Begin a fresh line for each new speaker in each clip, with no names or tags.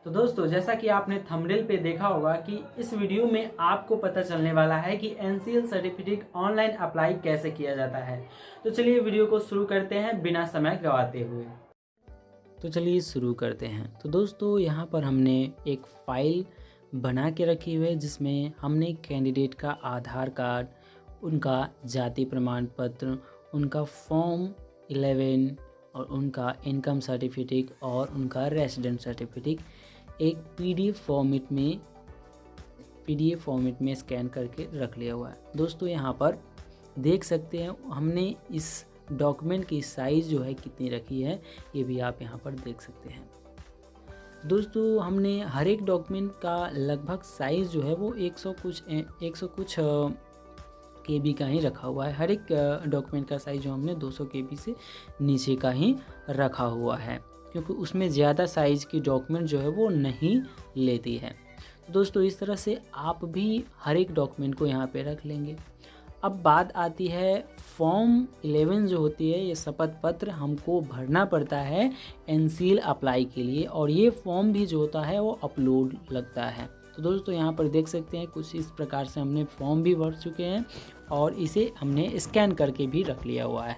तो दोस्तों, जैसा कि आपने थंबनेल पे देखा होगा कि इस वीडियो में आपको पता चलने वाला है कि एनसीएल सर्टिफिकेट ऑनलाइन अप्लाई कैसे किया जाता है। तो चलिए वीडियो को शुरू करते हैं बिना समय गंवाते हुए। तो चलिए शुरू करते हैं। तो दोस्तों, यहाँ पर हमने एक फ़ाइल बना के रखी हुई है जिसमें हमने कैंडिडेट का आधार कार्ड, उनका जाति प्रमाण पत्र, उनका फॉर्म 11 और उनका इनकम सर्टिफिकेट और उनका रेजिडेंट सर्टिफिकेट एक पीडीएफ फॉर्मेट में स्कैन करके रख लिया हुआ है। दोस्तों, यहाँ पर देख सकते हैं हमने इस डॉक्यूमेंट की साइज़ जो है कितनी रखी है, ये भी आप यहाँ पर देख सकते हैं। दोस्तों, हमने हर एक डॉक्यूमेंट का लगभग साइज़ जो है वो 100 कुछ KB का ही रखा हुआ है। हर एक डॉक्यूमेंट का साइज़ जो हमने 200 KB से नीचे का ही रखा हुआ है, क्योंकि उसमें ज़्यादा साइज़ की डॉक्यूमेंट जो है वो नहीं लेती है। तो दोस्तों, इस तरह से आप भी हर एक डॉक्यूमेंट को यहाँ पे रख लेंगे। अब बात आती है फॉर्म 11 जो होती है, ये शपथ पत्र हमको भरना पड़ता है एनसीएल अप्लाई के लिए, और ये फॉर्म भी जो होता है वो अपलोड लगता है। तो दोस्तों, यहाँ पर देख सकते हैं कुछ इस प्रकार से हमने फॉर्म भी भर चुके हैं और इसे हमने स्कैन करके भी रख लिया हुआ है।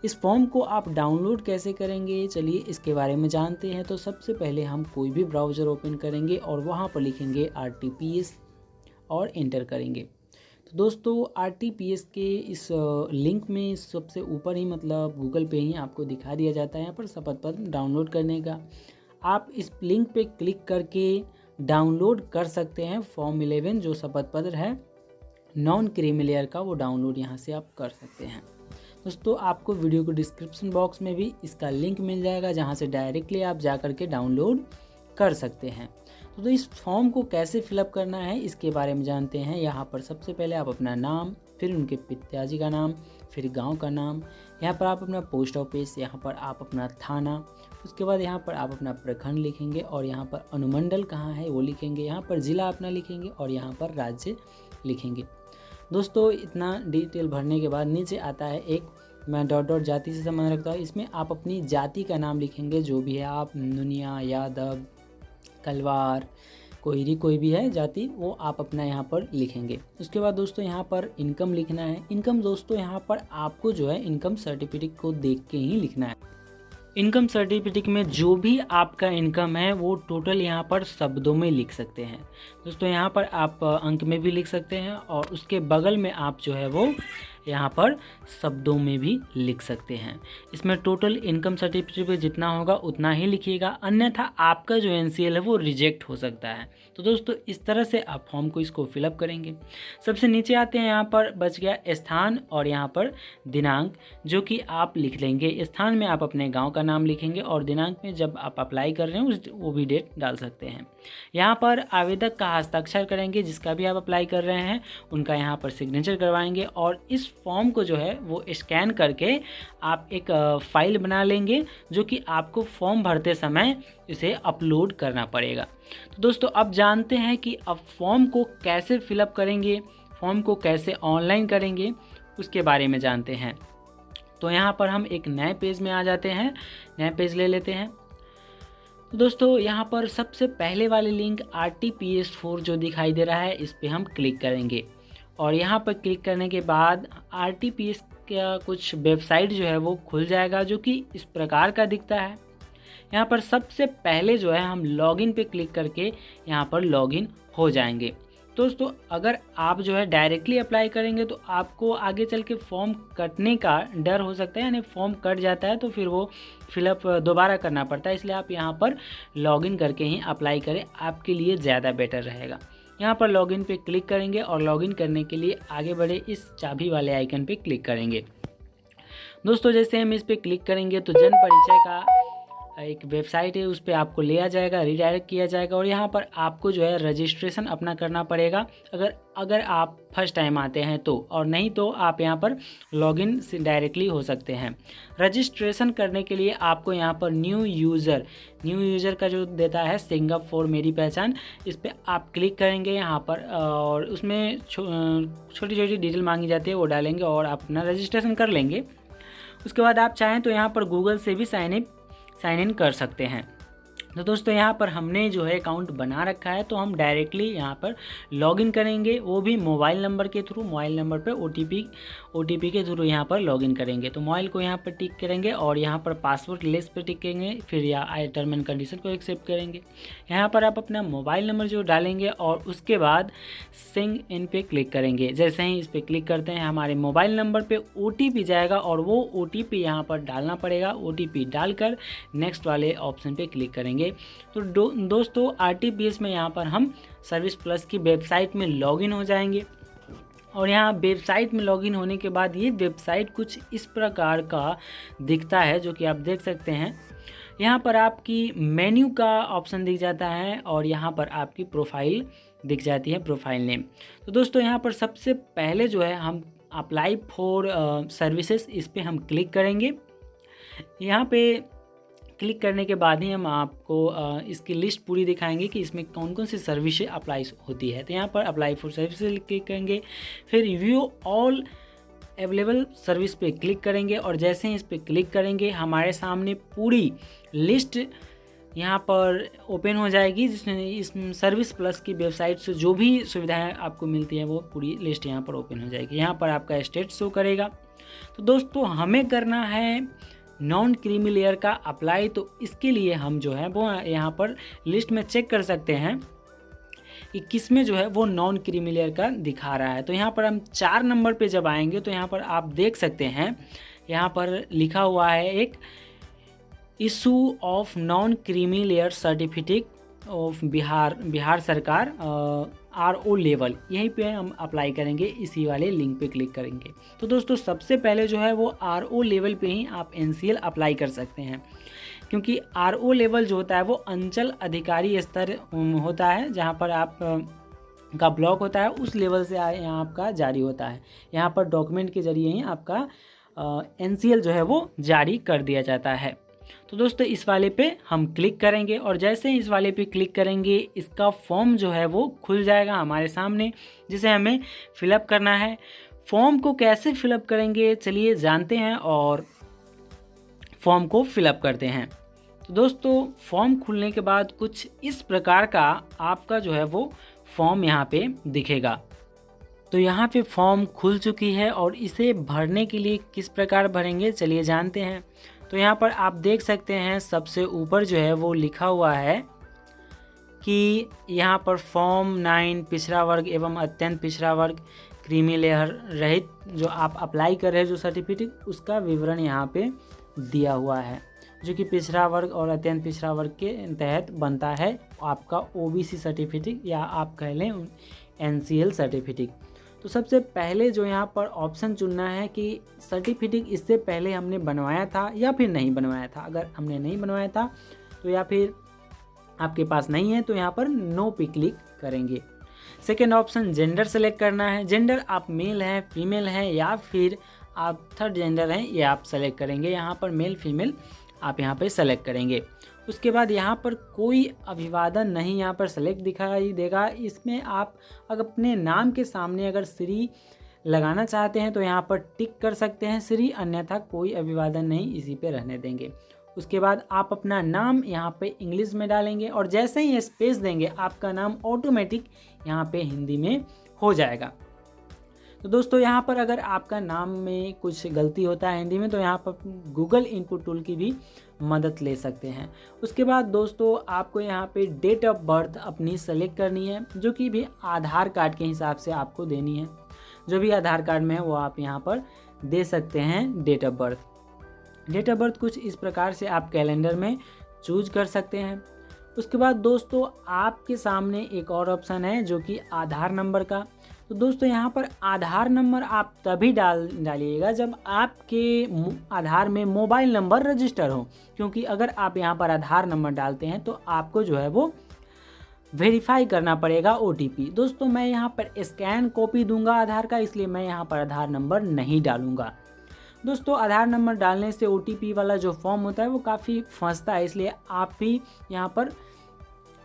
इस फॉर्म को आप डाउनलोड कैसे करेंगे, चलिए इसके बारे में जानते हैं। तो सबसे पहले हम कोई भी ब्राउज़र ओपन करेंगे और वहाँ पर लिखेंगे RTPS और एंटर करेंगे। तो दोस्तों, RTPS के इस लिंक में सबसे ऊपर ही, मतलब गूगल पे ही आपको दिखा दिया जाता है यहाँ पर शपथ पत्र डाउनलोड करने का। आप इस लिंक पे क्लिक करके डाउनलोड कर सकते हैं फॉर्म 11 जो शपथ पत्र है नॉन क्रीमी लेयर का, वो डाउनलोड यहाँ से आप कर सकते हैं। दोस्तों, आपको वीडियो को डिस्क्रिप्शन बॉक्स में भी इसका लिंक मिल जाएगा, जहाँ से डायरेक्टली आप जा कर के डाउनलोड कर सकते हैं। तो इस फॉर्म को कैसे फिलअप करना है इसके बारे में जानते हैं। यहाँ पर सबसे पहले आप अपना नाम, फिर उनके पिताजी का नाम, फिर गांव का नाम, यहाँ पर आप अपना पोस्ट ऑफिस, यहाँ पर आप अपना थाना, उसके बाद यहाँ पर आप अपना प्रखंड लिखेंगे और यहाँ पर अनुमंडल कहाँ है वो लिखेंगे, यहाँ पर ज़िला अपना लिखेंगे और यहाँ पर राज्य लिखेंगे। दोस्तों, इतना डिटेल भरने के बाद नीचे आता है एक, मैं डॉट जाति से संबंध रखता हूँ, इसमें आप अपनी जाति का नाम लिखेंगे जो भी है, आप नुनिया, यादव, कलवार, कोई भी है जाति, वो आप अपना यहाँ पर लिखेंगे। उसके बाद दोस्तों, यहाँ पर इनकम लिखना है। इनकम दोस्तों, यहाँ पर आपको जो है इनकम सर्टिफिकेट को देख के ही लिखना है। इनकम सर्टिफिकेट में जो भी आपका इनकम है वो टोटल यहाँ पर शब्दों में लिख सकते हैं। दोस्तों, यहाँ पर आप अंक में भी लिख सकते हैं और उसके बगल में आप जो है वो यहाँ पर शब्दों में भी लिख सकते हैं। इसमें टोटल इनकम सर्टिफिकेट पे जितना होगा उतना ही लिखिएगा, अन्यथा आपका जो एनसीएल है वो रिजेक्ट हो सकता है। तो दोस्तों, इस तरह से आप फॉर्म को इसको फिलअप करेंगे। सबसे नीचे आते हैं, यहाँ पर बच गया स्थान और यहाँ पर दिनांक, जो कि आप लिख लेंगे। स्थान में आप अपने गाँव का नाम लिखेंगे और दिनांक में जब आप अप्लाई कर रहे हैं वो भी डेट डाल सकते हैं। यहाँ पर आवेदक का हस्ताक्षर करेंगे, जिसका भी आप अप्लाई कर रहे हैं उनका यहाँ पर सिग्नेचर करवाएंगे और इस फॉर्म को जो है वो स्कैन करके आप एक फाइल बना लेंगे, जो कि आपको फॉर्म भरते समय इसे अपलोड करना पड़ेगा। तो दोस्तों, अब जानते हैं कि अब फॉर्म को कैसे फिलअप करेंगे, फॉर्म को कैसे ऑनलाइन करेंगे, उसके बारे में जानते हैं। तो यहाँ पर हम एक नए पेज में आ जाते हैं, नए पेज ले लेते हैं। तो दोस्तों, यहाँ पर सबसे पहले वाले लिंक RTPS 4 जो दिखाई दे रहा है, इस पर हम क्लिक करेंगे और यहाँ पर क्लिक करने के बाद RTPS का कुछ वेबसाइट जो है वो खुल जाएगा, जो कि इस प्रकार का दिखता है। यहाँ पर सबसे पहले जो है हम लॉगिन पे क्लिक करके यहाँ पर लॉगिन हो जाएंगे। दोस्तों, अगर आप जो है डायरेक्टली अप्लाई करेंगे तो आपको आगे चल के फॉर्म कटने का डर हो सकता है, यानी फॉर्म कट जाता है तो फिर वो फिलअप दोबारा करना पड़ता है। इसलिए आप यहाँ पर लॉगिन करके ही अप्लाई करें, आपके लिए ज़्यादा बेटर रहेगा। यहाँ पर लॉगिन पे क्लिक करेंगे और लॉगिन करने के लिए आगे बढ़े इस चाबी वाले आइकन पे क्लिक करेंगे। दोस्तों, जैसे हम इस पर क्लिक करेंगे तो जन परिचय का एक वेबसाइट है, उस पर आपको लिया जाएगा, रिडायरेक्ट किया जाएगा और यहाँ पर आपको जो है रजिस्ट्रेशन अपना करना पड़ेगा, अगर आप फर्स्ट टाइम आते हैं तो, और नहीं तो आप यहाँ पर लॉगिन से डायरेक्टली हो सकते हैं। रजिस्ट्रेशन करने के लिए आपको यहाँ पर न्यू यूज़र का जो देता है सिंगापुर मेरी पहचान, इस पर आप क्लिक करेंगे यहाँ पर और उसमें छोटी छोटी डिटेल मांगी जाती है, वो डालेंगे और आप अपना रजिस्ट्रेशन कर लेंगे। उसके बाद आप चाहें तो यहाँ पर गूगल से भी साइन इन कर सकते हैं। तो दोस्तों यहाँ पर हमने जो है अकाउंट बना रखा है, तो हम डायरेक्टली यहाँ पर लॉगिन करेंगे, वो भी मोबाइल नंबर के थ्रू। मोबाइल नंबर पे ओटीपी के थ्रू यहाँ पर लॉगिन करेंगे। तो मोबाइल को यहाँ पर टिक करेंगे और यहाँ पर पासवर्ड लेस पे टिक करेंगे, फिर या टर्म एंड कंडीशन को एक्सेप्ट करेंगे। यहाँ पर आप अपना मोबाइल नंबर जो डालेंगे और उसके बाद सिंग इन पे क्लिक करेंगे। जैसे ही इस पर क्लिक करते हैं हमारे मोबाइल नंबर पर OTP जाएगा और वो OTP यहाँ पर डालना पड़ेगा। OTP डालकर नेक्स्ट वाले ऑप्शन पे क्लिक करेंगे। तो दोस्तों RTPS में यहाँ पर हम सर्विस प्लस की वेबसाइट में लॉगिन हो जाएंगे। और यहाँ वेबसाइट में लॉगिन होने के बाद ये वेबसाइट कुछ इस प्रकार का दिखता है, जो कि आप देख सकते हैं। यहाँ पर आपकी मेन्यू का ऑप्शन दिख जाता है और यहाँ पर आपकी प्रोफाइल दिख जाती है, प्रोफाइल नेम। तो दोस्तों यहाँ पर सबसे पहले जो है हम अप्लाई फॉर सर्विसेज, इस पर हम क्लिक करेंगे। यहाँ पे क्लिक करने के बाद ही हम आपको इसकी लिस्ट पूरी दिखाएंगे कि इसमें कौन कौन सी सर्विसेज अप्लाई होती है। तो यहाँ पर अप्लाई फॉर सर्विसेज क्लिक करेंगे, फिर रिव्यू ऑल अवेलेबल सर्विस पे क्लिक करेंगे और जैसे ही इस पर क्लिक करेंगे हमारे सामने पूरी लिस्ट यहाँ पर ओपन हो जाएगी, जिसमें इस सर्विस प्लस की वेबसाइट से जो भी सुविधाएं आपको मिलती हैं वो पूरी लिस्ट यहाँ पर ओपन हो जाएगी। यहाँ पर आपका स्टेटस शो करेगा। तो दोस्तों हमें करना है नॉन क्रीमी लेयर का अप्लाई, तो इसके लिए हम जो है वो यहाँ पर लिस्ट में चेक कर सकते हैं कि किस में जो है वो नॉन क्रीमी लेयर का दिखा रहा है। तो यहाँ पर हम 4 नंबर पे जब आएंगे तो यहाँ पर आप देख सकते हैं, यहाँ पर लिखा हुआ है एक issue of non creamy layer certificate of Bihar सरकार RO लेवल, यहीं पे हम अप्लाई करेंगे, इसी वाले लिंक पे क्लिक करेंगे। तो दोस्तों सबसे पहले जो है वो RO लेवल पे ही आप NCL अप्लाई कर सकते हैं, क्योंकि RO लेवल जो होता है वो अंचल अधिकारी स्तर होता है, जहाँ पर आप का ब्लॉक होता है, उस लेवल से यहाँ आपका जारी होता है। यहाँ पर डॉक्यूमेंट के जरिए ही आपका NCL जो है वो जारी कर दिया जाता है। तो दोस्तों इस वाले पे हम क्लिक करेंगे और जैसे ही इस वाले पे क्लिक करेंगे इसका फॉर्म जो है वो खुल जाएगा हमारे सामने, जिसे हमें फिलअप करना है। फॉर्म को कैसे फिलअप करेंगे चलिए जानते हैं और फॉर्म को फिलअप करते हैं। तो दोस्तों फॉर्म खुलने के बाद कुछ इस प्रकार का आपका जो है वो फॉर्म यहाँ पे दिखेगा। तो यहाँ पे फॉर्म खुल चुकी है और इसे भरने के लिए किस प्रकार भरेंगे चलिए जानते हैं। तो यहाँ पर आप देख सकते हैं सबसे ऊपर जो है वो लिखा हुआ है कि यहाँ पर फॉर्म 9 पिछड़ा वर्ग एवं अत्यंत पिछड़ा वर्ग क्रीमी लेयर रहित जो आप अप्लाई कर रहे हैं जो सर्टिफिकेट, उसका विवरण यहाँ पे दिया हुआ है, जो कि पिछड़ा वर्ग और अत्यंत पिछड़ा वर्ग के तहत बनता है आपका OBC सर्टिफिकेट या आप कह लें NCL सर्टिफिकेट। तो सबसे पहले जो यहाँ पर ऑप्शन चुनना है कि सर्टिफिकेट इससे पहले हमने बनवाया था या फिर नहीं बनवाया था। अगर हमने नहीं बनवाया था तो या फिर आपके पास नहीं है तो यहाँ पर नो पे क्लिक करेंगे। सेकेंड ऑप्शन जेंडर सेलेक्ट करना है। जेंडर आप मेल हैं, फीमेल हैं या फिर आप थर्ड जेंडर हैं, ये आप सेलेक्ट करेंगे। यहाँ पर मेल फीमेल आप यहाँ पर सेलेक्ट करेंगे। उसके बाद यहाँ पर कोई अभिवादन नहीं यहाँ पर सेलेक्ट दिखाई देगा। इसमें आप अगर अपने नाम के सामने अगर श्री लगाना चाहते हैं तो यहाँ पर टिक कर सकते हैं श्री, अन्यथा कोई अभिवादन नहीं, इसी पे रहने देंगे। उसके बाद आप अपना नाम यहाँ पे इंग्लिश में डालेंगे और जैसे ही स्पेस देंगे आपका नाम ऑटोमेटिक यहाँ पे हिंदी में हो जाएगा। तो दोस्तों यहाँ पर अगर आपका नाम में कुछ गलती होता है हिंदी में तो यहाँ पर गूगल इनपुट टूल की भी मदद ले सकते हैं। उसके बाद दोस्तों आपको यहाँ पे डेट ऑफ बर्थ अपनी सेलेक्ट करनी है, जो कि भी आधार कार्ड के हिसाब से आपको देनी है। जो भी आधार कार्ड में है वो आप यहाँ पर दे सकते हैं date of birth. Date of birth कुछ इस प्रकार से आप कैलेंडर में चूज कर सकते हैं। उसके बाद दोस्तों आपके सामने एक और ऑप्शन है जो कि आधार नंबर का। तो दोस्तों यहाँ पर आधार नंबर आप तभी डालिएगा जब आपके आधार में मोबाइल नंबर रजिस्टर हो, क्योंकि अगर आप यहाँ पर आधार नंबर डालते हैं तो आपको जो है वो वेरीफाई करना पड़ेगा OTP। दोस्तों मैं यहाँ पर स्कैन कॉपी दूंगा आधार का, इसलिए मैं यहाँ पर आधार नंबर नहीं डालूंगा। दोस्तों आधार नंबर डालने से OTP वाला जो फॉर्म होता है वो काफ़ी फंसता है, इसलिए आप भी यहाँ पर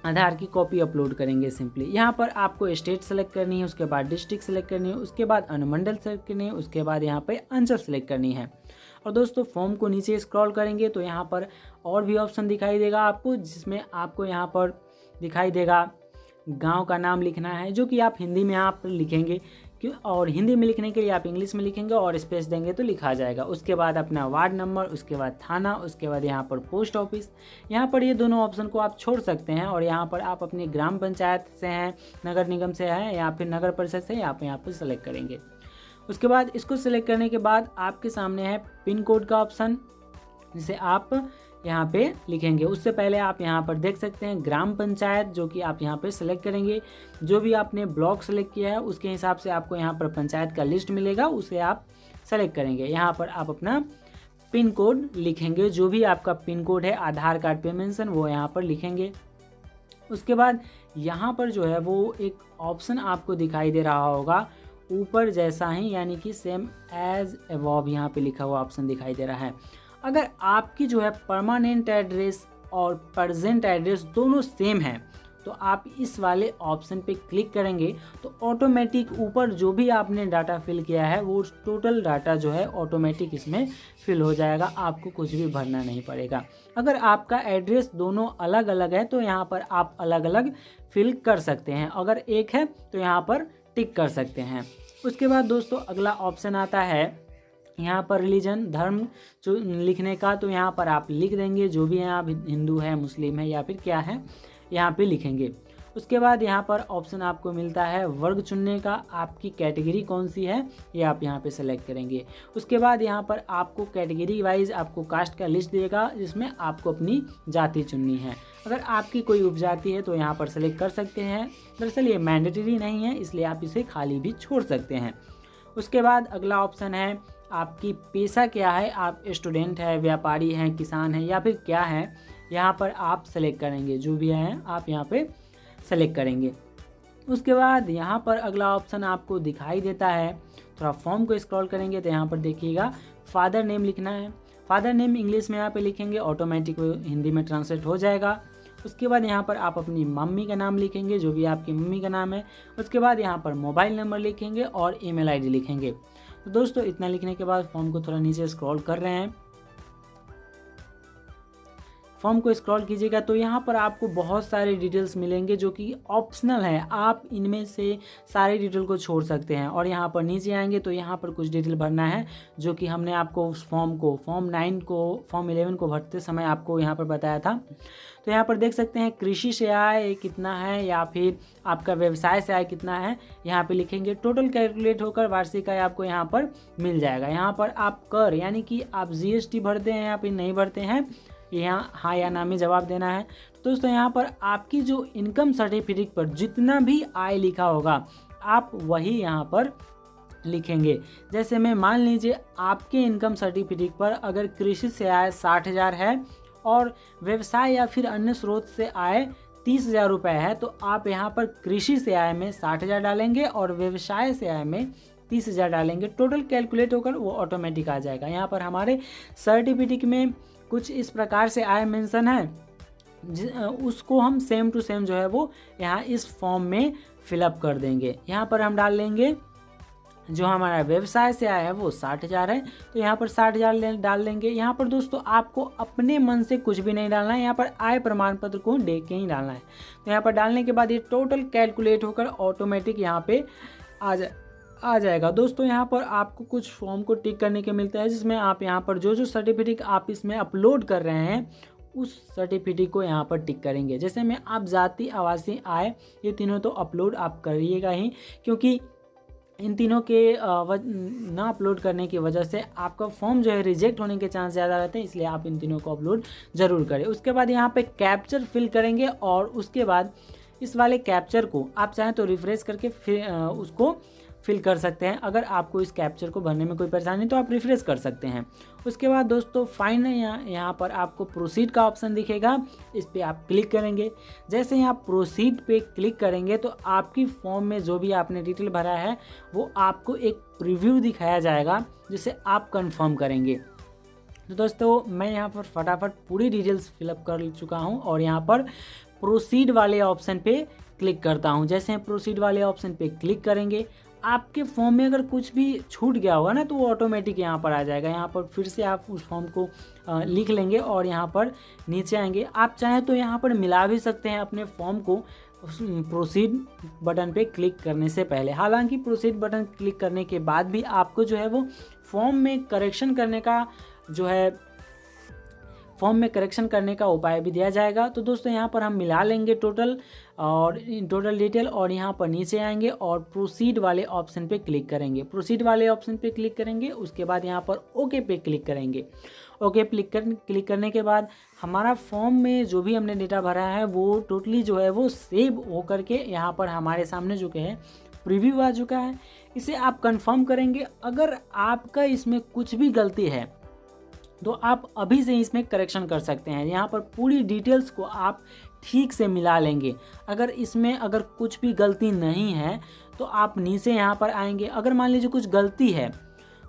आधार की कॉपी अपलोड करेंगे सिंपली। यहाँ पर आपको स्टेट सेलेक्ट करनी है, उसके बाद डिस्ट्रिक्ट सेलेक्ट करनी है, उसके बाद अनुमंडल सेलेक्ट करनी है, उसके बाद यहाँ पे अंचल सेलेक्ट करनी है। और दोस्तों फॉर्म को नीचे स्क्रॉल करेंगे तो यहाँ पर और भी ऑप्शन दिखाई देगा आपको, जिसमें आपको यहाँ पर दिखाई देगा गांव का नाम लिखना है, जो कि आप हिंदी में यहाँ पर लिखेंगे क्यों, और हिंदी में लिखने के लिए आप इंग्लिश में लिखेंगे और स्पेस देंगे तो लिखा जाएगा। उसके बाद अपना वार्ड नंबर, उसके बाद थाना, उसके बाद यहाँ पर पोस्ट ऑफिस। यहाँ पर ये दोनों ऑप्शन को आप छोड़ सकते हैं और यहाँ पर आप अपनी ग्राम पंचायत से हैं, नगर निगम से हैं या फिर नगर परिषद से आप यहाँ पर सेलेक्ट करेंगे। उसके बाद इसको सेलेक्ट करने के बाद आपके सामने है पिन कोड का ऑप्शन, जिसे आप यहाँ पे लिखेंगे। उससे पहले आप यहाँ पर देख सकते हैं ग्राम पंचायत, जो कि आप यहाँ पे सेलेक्ट करेंगे। जो भी आपने ब्लॉक सेलेक्ट किया है उसके हिसाब से आपको यहाँ पर पंचायत का लिस्ट मिलेगा, उसे आप सेलेक्ट करेंगे। यहाँ पर आप अपना पिन कोड लिखेंगे, जो भी आपका पिन कोड है आधार कार्ड पे मेंशन, वो यहाँ पर लिखेंगे। उसके बाद यहाँ पर जो है वो एक ऑप्शन आपको दिखाई दे रहा होगा ऊपर जैसा ही, यानी कि सेम एज अबव यहाँ पे लिखा हुआ ऑप्शन दिखाई दे रहा है। अगर आपकी जो है परमानेंट एड्रेस और प्रेजेंट एड्रेस दोनों सेम है तो आप इस वाले ऑप्शन पे क्लिक करेंगे तो ऑटोमेटिक ऊपर जो भी आपने डाटा फिल किया है वो टोटल डाटा जो है ऑटोमेटिक इसमें फिल हो जाएगा, आपको कुछ भी भरना नहीं पड़ेगा। अगर आपका एड्रेस दोनों अलग अलग है तो यहाँ पर आप अलग अलग फिल कर सकते हैं, अगर एक है तो यहाँ पर टिक कर सकते हैं। उसके बाद दोस्तों अगला ऑप्शन आता है यहाँ पर रिलीजन, धर्म जो लिखने का, तो यहाँ पर आप लिख देंगे जो भी हैं, आप हिंदू है, मुस्लिम है या फिर क्या है, यहाँ पे लिखेंगे। उसके बाद यहाँ पर ऑप्शन आपको मिलता है वर्ग चुनने का, आपकी कैटेगरी कौन सी है ये आप यहाँ पे सेलेक्ट करेंगे। उसके बाद यहाँ पर आपको कैटेगरी वाइज आपको कास्ट का लिस्ट देगा, जिसमें आपको अपनी जाति चुननी है। अगर आपकी कोई उपजाति है तो यहाँ पर सेलेक्ट कर सकते हैं, दरअसल ये मैंडेटरी नहीं है इसलिए आप इसे खाली भी छोड़ सकते हैं। उसके बाद अगला ऑप्शन है आपकी पेशा क्या है, आप स्टूडेंट है, व्यापारी हैं, किसान हैं या फिर क्या है, यहाँ पर आप सेलेक्ट करेंगे। जो भी हैं आप यहाँ पे सेलेक्ट करेंगे। उसके बाद यहाँ पर अगला ऑप्शन आपको दिखाई देता है, थोड़ा फॉर्म को स्क्रॉल करेंगे तो यहाँ पर देखिएगा फादर नेम लिखना है। फादर नेम इंग्लिश में यहाँ पे लिखेंगे, ऑटोमेटिक हिंदी में ट्रांसलेट हो जाएगा। उसके बाद यहाँ पर आप अपनी मम्मी का नाम लिखेंगे, जो भी आपकी मम्मी का नाम है। उसके बाद यहाँ पर मोबाइल नंबर लिखेंगे और ईमेल आईडी लिखेंगे। तो दोस्तों इतना लिखने के बाद फॉर्म को थोड़ा नीचे स्क्रॉल कर रहे हैं, फॉर्म को स्क्रॉल कीजिएगा तो यहाँ पर आपको बहुत सारे डिटेल्स मिलेंगे जो कि ऑप्शनल है, आप इनमें से सारे डिटेल को छोड़ सकते हैं। और यहाँ पर नीचे आएंगे तो यहाँ पर कुछ डिटेल भरना है जो कि हमने आपको उस फॉर्म 9 को फॉर्म 11 को भरते समय आपको यहाँ पर बताया था। तो यहाँ पर देख सकते हैं कृषि से आय कितना है या फिर आपका व्यवसाय से आय कितना है, यहाँ पे लिखेंगे। टोटल कैलकुलेट होकर वार्षिक आय आपको यहाँ पर मिल जाएगा। यहाँ पर आप कर यानी कि आप GST भरते हैं या फिर नहीं भरते हैं, यहाँ हाँ या ना में जवाब देना है। तो दोस्तों यहाँ पर आपकी जो इनकम सर्टिफिकेट पर जितना भी आय लिखा होगा आप वही यहाँ पर लिखेंगे। जैसे मैं मान लीजिए आपके इनकम सर्टिफिकेट पर अगर कृषि से आय 60,000 है और व्यवसाय या फिर अन्य स्रोत से आय 30,000 रुपये है, तो आप यहाँ पर कृषि से आय में 60,000 डालेंगे और व्यवसाय से आय में 30,000 डालेंगे। टोटल कैलकुलेट होकर वो ऑटोमेटिक आ जाएगा। यहाँ पर हमारे सर्टिफिकेट में कुछ इस प्रकार से आय मेंशन है, उसको हम सेम टू सेम जो है वो यहाँ इस फॉर्म में फिलअप कर देंगे। यहाँ पर हम डाल लेंगे जो हमारा व्यवसाय से आया है वो 60,000 है, तो यहाँ पर 60,000 डाल देंगे। यहाँ पर दोस्तों आपको अपने मन से कुछ भी नहीं डालना है, यहाँ पर आय प्रमाण पत्र को दे के ही डालना है। तो यहाँ पर डालने के बाद ये टोटल कैलकुलेट होकर ऑटोमेटिक यहाँ पे आ जाएगा। दोस्तों यहाँ पर आपको कुछ फॉर्म को टिक करने के मिलता है, जिसमें आप यहाँ पर जो सर्टिफिकेट आप इसमें अपलोड कर रहे हैं उस सर्टिफिकेट को यहाँ पर टिक करेंगे। जैसे में आप जाति, आवासीय, आय, ये तीनों तो अपलोड आप करिएगा ही, क्योंकि इन तीनों के ना अपलोड करने की वजह से आपका फॉर्म जो है रिजेक्ट होने के चांस ज़्यादा रहते हैं, इसलिए आप इन तीनों को अपलोड ज़रूर करें। उसके बाद यहाँ पे कैप्चर फिल करेंगे और उसके बाद इस वाले कैप्चर को आप चाहें तो रिफ्रेश करके फिर उसको फिल कर सकते हैं। अगर आपको इस कैप्चर को भरने में कोई परेशानी तो आप रिफ्रेश कर सकते हैं। उसके बाद दोस्तों फाइनल यहाँ पर आपको प्रोसीड का ऑप्शन दिखेगा, इस पर आप क्लिक करेंगे। जैसे यहाँ प्रोसीड पे क्लिक करेंगे तो आपकी फॉर्म में जो भी आपने डिटेल भरा है वो आपको एक प्रीव्यू दिखाया जाएगा, जिसे आप कंफर्म करेंगे। तो दोस्तों मैं यहाँ पर फटाफट पूरी डिटेल्स फिलअप कर चुका हूँ और यहाँ पर प्रोसीड वाले ऑप्शन पे क्लिक करता हूँ। जैसे हम प्रोसीड वाले ऑप्शन पे क्लिक करेंगे, आपके फॉर्म में अगर कुछ भी छूट गया होगा ना तो वो ऑटोमेटिक यहाँ पर आ जाएगा। यहाँ पर फिर से आप उस फॉर्म को लिख लेंगे और यहाँ पर नीचे आएंगे। आप चाहें तो यहाँ पर मिला भी सकते हैं अपने फॉर्म को प्रोसीड बटन पे क्लिक करने से पहले। हालांकि प्रोसीड बटन क्लिक करने के बाद भी आपको जो है वो फॉर्म में करेक्शन करने का उपाय भी दिया जाएगा। तो दोस्तों यहाँ पर हम मिला लेंगे टोटल डिटेल और यहाँ पर नीचे आएंगे और प्रोसीड वाले ऑप्शन पे क्लिक करेंगे। प्रोसीड वाले ऑप्शन पे क्लिक करेंगे, उसके बाद यहाँ पर ओके पे क्लिक करेंगे। ओके क्लिक करने के बाद हमारा फॉर्म में जो भी हमने डेटा भरा है वो टोटली जो है वो सेव होकर के यहाँ पर हमारे सामने जो है प्रीव्यू आ चुका है। इसे आप कंफर्म करेंगे। अगर आपका इसमें कुछ भी गलती है तो आप अभी से इसमें करेक्शन कर सकते हैं। यहाँ पर पूरी डिटेल्स को आप ठीक से मिला लेंगे। अगर कुछ भी गलती नहीं है तो आप नीचे यहाँ पर आएंगे। अगर मान लीजिए कुछ गलती है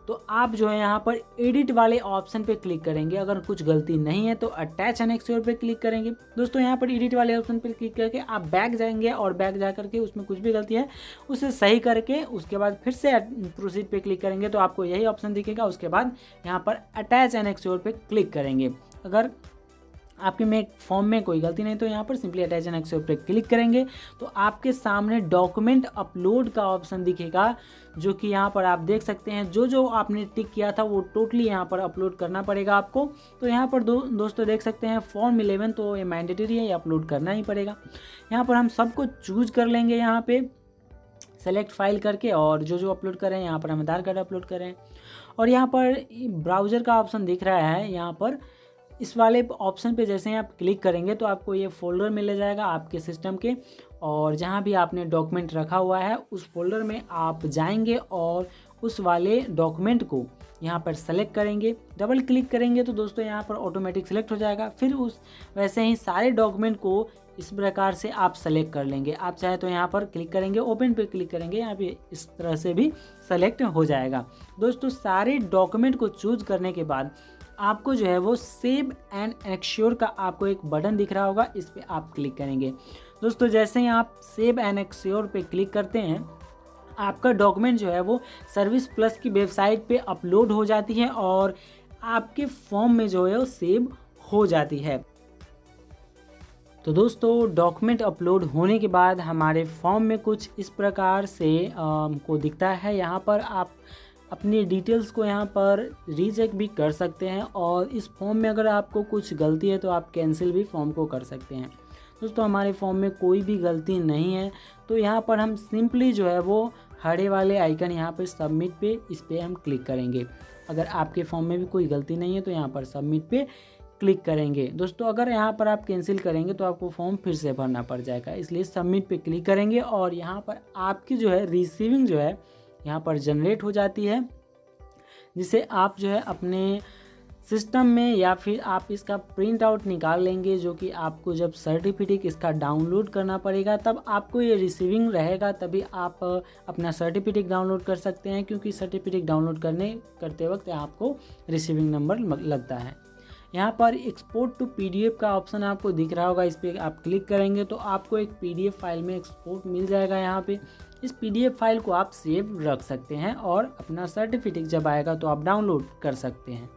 तो आप जो है यहाँ पर एडिट वाले ऑप्शन पे क्लिक करेंगे। अगर कुछ गलती नहीं है तो अटैच एंड एक्सप्लोर पे क्लिक करेंगे। दोस्तों यहाँ पर एडिट वाले ऑप्शन पे क्लिक करके आप बैक जाएंगे और बैक जा करके उसमें कुछ भी गलती है उसे सही करके उसके बाद फिर से प्रोसीड पे क्लिक करेंगे तो आपको यही ऑप्शन दिखेगा। उसके बाद यहाँ पर अटैच एंड एक्सप्लोर पे क्लिक करेंगे। अगर आपके फॉर्म में कोई गलती नहीं तो यहाँ पर सिंपली अटैच एंड एक्सपोर्ट पे क्लिक करेंगे तो आपके सामने डॉक्यूमेंट अपलोड का ऑप्शन दिखेगा, जो कि यहाँ पर आप देख सकते हैं जो आपने टिक किया था वो टोटली यहाँ पर अपलोड करना पड़ेगा आपको। तो यहाँ पर दोस्तों देख सकते हैं फॉर्म 11 तो ये मैंडेटरी है, ये अपलोड करना ही पड़ेगा। यहाँ पर हम सबको चूज कर लेंगे यहाँ पे सेलेक्ट फाइल करके और जो अपलोड करें यहाँ पर हम आधार कार्ड अपलोड करें। और यहाँ पर ब्राउज़र का ऑप्शन दिख रहा है, यहाँ पर इस वाले ऑप्शन पे जैसे ही आप क्लिक करेंगे तो आपको ये फोल्डर मिल जाएगा आपके सिस्टम के, और जहाँ भी आपने डॉक्यूमेंट रखा हुआ है उस फोल्डर में आप जाएंगे और उस वाले डॉक्यूमेंट को यहाँ पर सेलेक्ट करेंगे। डबल क्लिक करेंगे तो दोस्तों यहाँ पर ऑटोमेटिक सेलेक्ट हो जाएगा। फिर वैसे ही सारे डॉक्यूमेंट को इस प्रकार से आप सेलेक्ट कर लेंगे। आप चाहे तो यहाँ पर क्लिक करेंगे, ओपन पे क्लिक करेंगे, यहाँ पे इस तरह से भी सेलेक्ट हो जाएगा। दोस्तों सारे डॉक्यूमेंट को चूज करने के बाद आपको जो है वो सेव एंड एक्सप्लोर का आपको एक बटन दिख रहा होगा, इस पे आप क्लिक करेंगे। दोस्तों जैसे ही आप सेव एंड एक्सप्लोर पे क्लिक करते हैं आपका डॉक्यूमेंट जो है वो सर्विस प्लस की वेबसाइट पे अपलोड हो जाती है और आपके फॉर्म में जो है वो सेव हो जाती है। तो दोस्तों डॉक्यूमेंट अपलोड होने के बाद हमारे फॉर्म में कुछ इस प्रकार से को दिखता है। यहाँ पर आप अपनी डिटेल्स को यहाँ पर रीचेक भी कर सकते हैं और इस फॉर्म में अगर आपको कुछ गलती है तो आप कैंसिल भी फॉर्म को कर सकते हैं। दोस्तों हमारे फॉर्म में कोई भी गलती नहीं है तो यहाँ पर हम सिंपली जो है वो हरे वाले आइकन यहाँ पर सबमिट पे इस पर हम क्लिक करेंगे। अगर आपके फॉर्म में भी कोई गलती नहीं है तो यहाँ पर सबमिट पे क्लिक करेंगे। दोस्तों अगर यहाँ पर आप कैंसिल करेंगे तो आपको फॉर्म फिर से भरना पड़ जाएगा, इसलिए सबमिट पे क्लिक करेंगे और यहाँ पर आपकी जो है रिसीविंग जो है यहाँ पर जनरेट हो जाती है, जिसे आप जो है अपने सिस्टम में या फिर आप इसका प्रिंट आउट निकाल लेंगे, जो कि आपको जब सर्टिफिकेट इसका डाउनलोड करना पड़ेगा तब आपको ये रिसीविंग रहेगा, तभी आप अपना सर्टिफिकेट डाउनलोड कर सकते हैं, क्योंकि सर्टिफिकेट डाउनलोड करते वक्त आपको रिसीविंग नंबर लगता है। यहाँ पर एक्सपोर्ट टू पीडीएफ का ऑप्शन आपको दिख रहा होगा, इस पर आप क्लिक करेंगे तो आपको एक पीडीएफ फाइल में एक्सपोर्ट मिल जाएगा। यहाँ पे इस पीडीएफ फाइल को आप सेव रख सकते हैं और अपना सर्टिफिकेट जब आएगा तो आप डाउनलोड कर सकते हैं।